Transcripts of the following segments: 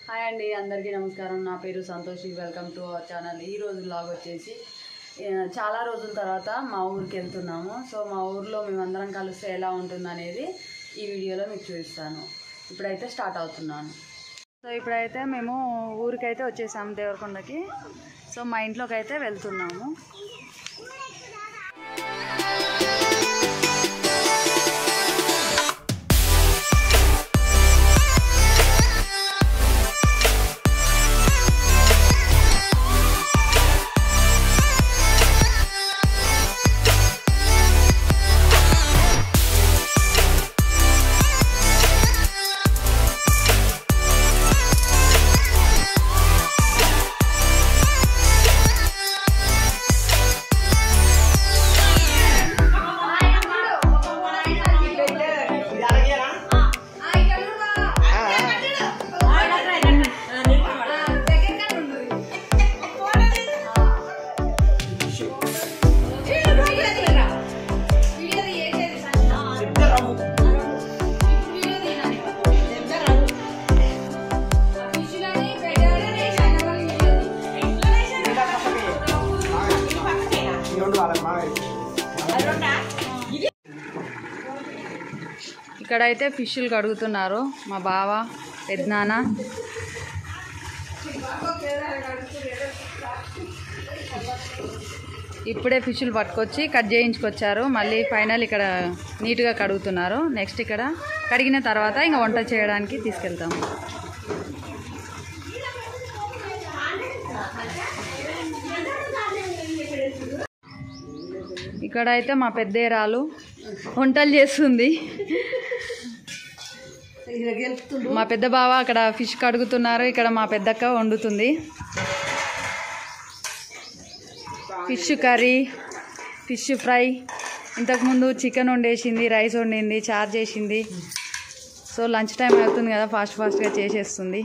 Hi అండి, అందరికీ నమస్కారం. నా పేరు Santoshi. Welcome to our channel. ఈ రోజు వ్లాగ్ వచ్చేసి చాలా రోజుల తర్వాత మా ఊరికి వెళ్తున్నాము. సో మా ఊర్లో మేమందరం కలిస్తే ఎలా ఉంటుందనేది ఈ వీడియోలో మీకు చూపిస్తాను. ఇప్పుడైతే స్టార్ట్ అవుతున్నాను. సో ఇప్పుడైతే మేము ఊరికైతే వచ్చేసాము, దేవరకొండకి. సో మా ఇంట్లోకి అయితే వెళ్తున్నాము. ఇక్కడైతే ఫిష్లు కడుగుతున్నారు మా బావ, పెద్దనాన్న. ఇప్పుడే ఫిష్లు పట్టుకొచ్చి కట్ చేయించుకొచ్చారు. మళ్ళీ ఫైనల్ ఇక్కడ నీట్గా కడుగుతున్నారు. నెక్స్ట్ ఇక్కడ కడిగిన తర్వాత ఇంకా వంట చేయడానికి తీసుకెళ్తాము. ఇక్కడ అయితే మా పెద్దేరాలు వంటలు చేస్తుంది. మా పెద్ద బావ అక్కడ ఫిష్ కడుగుతున్నారు. ఇక్కడ మా పెద్దక్క వండుతుంది. Fish curry, fish fry. ఇంతకుముందు చికెన్ వండేసింది, రైస్ వండింది, చారు చేసింది. సో లంచ్ టైం అవుతుంది కదా, ఫాస్ట్గా చేసేస్తుంది.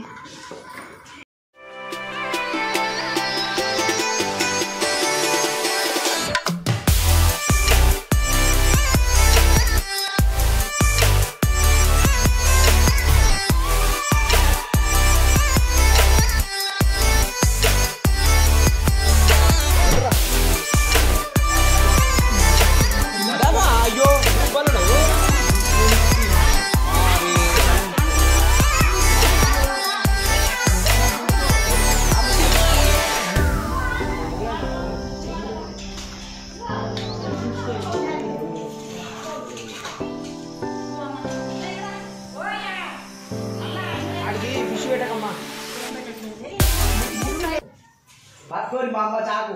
పట్టుకొని మా అమ్మ చాకు,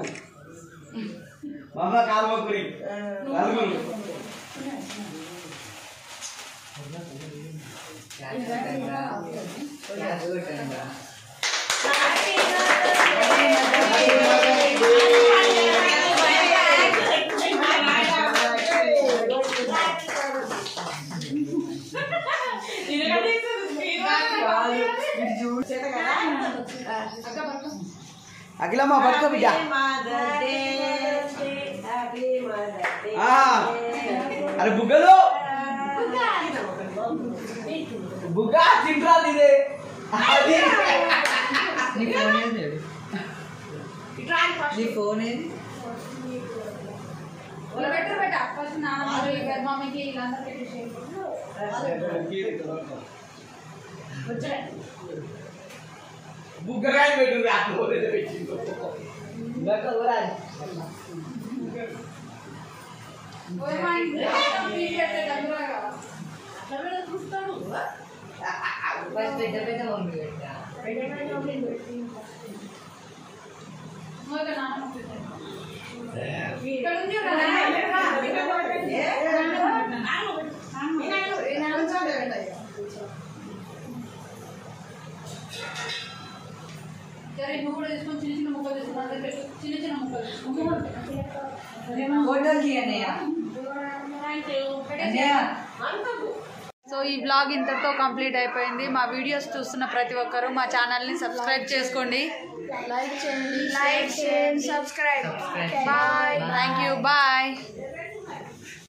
మా అమ్మ కాలు మొక్కుని నలుగురు అఖిలమ్మ పట్టుకో బిడ్డ. అరే బుగ్గలు బుగ్గ తింటారు ఇదే. నీ ఫోన్ బుగ్గరాయి పెట్టు పెట్టిందో నువ్వు కూడా తీసుకొని చిన్న చిన్న ముక్కలు తీసుకున్నా. సో ఈ వ్లాగ్ ఇంతటితో కంప్లీట్ అయిపోయింది. మా వీడియోస్ చూస్తున్న ప్రతి ఒక్కరూ మా ఛానల్ని సబ్స్క్రైబ్ చేసుకోండి, లైక్ చేయండి, subscribe. Bye. Thank you. Bye.